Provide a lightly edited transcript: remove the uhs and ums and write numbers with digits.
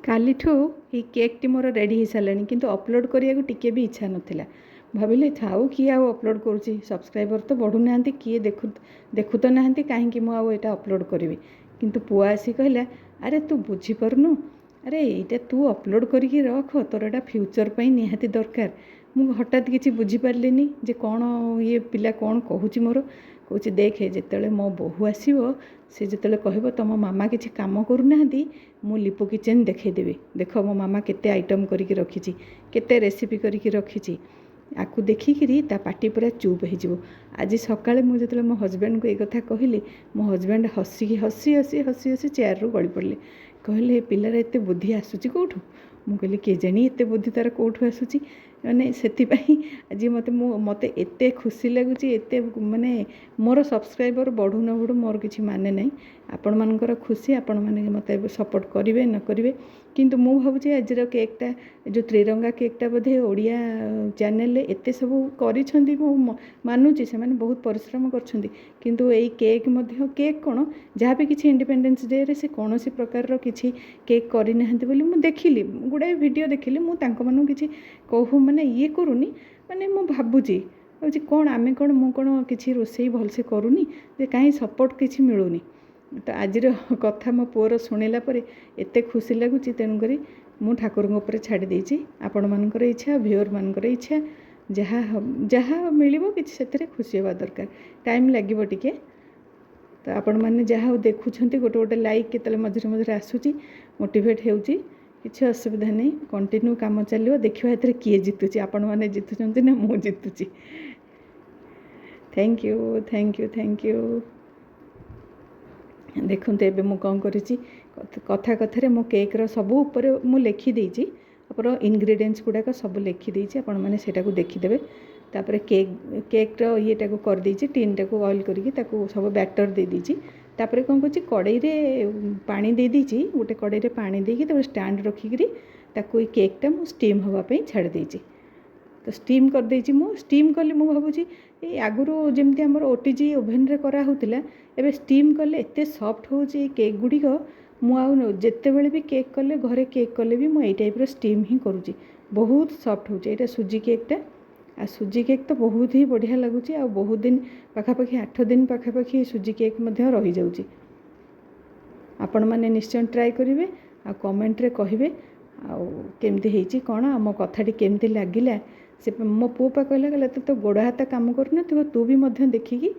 कालीठू ये केकटी more ready हो सारे किंतु अपलोड करिया टिके भी इच्छा नाला भाविली थाऊ किए आउ अपलोड करुँची सब्सक्राइबर तो बढ़ू ना किए देखु तो ना कहीं मुझे अपलोड करी किंतु पुआ आसी कहला अरे तू बुझीपारनु अरे ये तू अपलोड करके रख तोर एटा फ्यूचर पर निहाती दरकार मुझे हठात किसी बुझीपारे जे कौन ये पिला कौन कहूँ मोर कौच देखे जिते मो बोहू आसो सी जो कह तुम मामा किसी कम करूना मु लिपु किचेन देखईदेवी देख मो मामा केते आइटम करके रखी केते रेसिपी करके रखी आपको देखिकी ता पार्टी पूरा चुप हो आज सकाଳେ मुझे जो मो हजबैंड को एक कहली मो हजबैंड हसी हसी हसी हसी हसी चेयर रू गड़ी पड़े कहले पिलार एत बुद्धि आसूची कौटू मुझे कहली के जानी एत बुद्धि तार कौटू आसूची मैंने से आज मत एत खुशी लगुच एत माने मोर सब्सक्राइबर बढ़ू न बढ़ू मोर किसी माने नहीं आपण मानकर खुशी आपण मैंने मत सपोर्ट करेंगे न करेंगे किंतु मु भावुँ आज केकटा जो त्रिरंगा केकटा बोधे ओडिया चैनल एत सब कर मानुची से बहुत परिश्रम कर किंतु यही केक मध्य केक कौन जहाँ भी किसी इंडिपेंडेंस डे रे से कौन सी प्रकार किसी केक करना मुझे देखिली गुड़ाए वीडियो देखिली मुझे किसी कहूँ मैंने ये करूनी मैंने मु भावुची कौन आमे कौन मु कौन किसी रोसई भलसे करूनी जे कहीं सपोर्ट किसी मिलूनी तो आज कथा मो पुअर शुणिला एत खुशी लगुच तेणुक मु ठाकुर छाड़ी देती आपण मानकर इच्छा व्यूअर मानकर इच्छा जहाँ जहाँ मिल कि खुशी हवा दरकार टाइम लगे टिके तो आपण मैंने जहाँ देखुं गोटे गोटे लाइक के मझे मझे आसूँ मोटिवेट होती किसी असुविधा नहीं कंटिन्यू काम चलो देखा ए किए जितुची आपण मैंने जितुंट ना मु जितुची thank you thank you thank you देखते एवं मुझे कौन करी कथा कथार मो केक्र सबू मु लिखिदेची आप इनग्रेडिएंट्स गुड़ाक सब लिखिदेची आपण मैंने सेटा देखीदे तापर केक्र येटा को कर देची टीन टाक ऑयल करके सब बैटर दे दीची तापर कौन कर कड़ई पानी दे दीची गोटे कड़ई पानी देकी स्टैंड रखिकी ताकू केकटा मु स्टीम होगापी छाड़ देची तो स्टीम कर देची मु स्टीम कले मु भावुची आगुरी जमती आमर ओटीजी ओभेन रे करा होतिला एबे स्टीम कले एते सॉफ्ट हो केक गुड़िक मुते बड़े भी केक कले घरे केक कले भी मुझे टाइप स्टीम ही करुँची बहुत सॉफ्ट हो सुजी केकटा आ सुजी केक तो बहुत ही बढ़िया लगुच आ बहुत दिन पाखापाखि 8 दिन पाखापाखि सुजी केक रही जाऊँगी आपण मैंने निश्चय ट्राए करेंगे आ कमेंट रे कहिबे आ केमती हेची कौन आम कथाटी केमती लगिला से मो पुआ कहला तो गोड़ हाथ काम कर तू भी देखिकी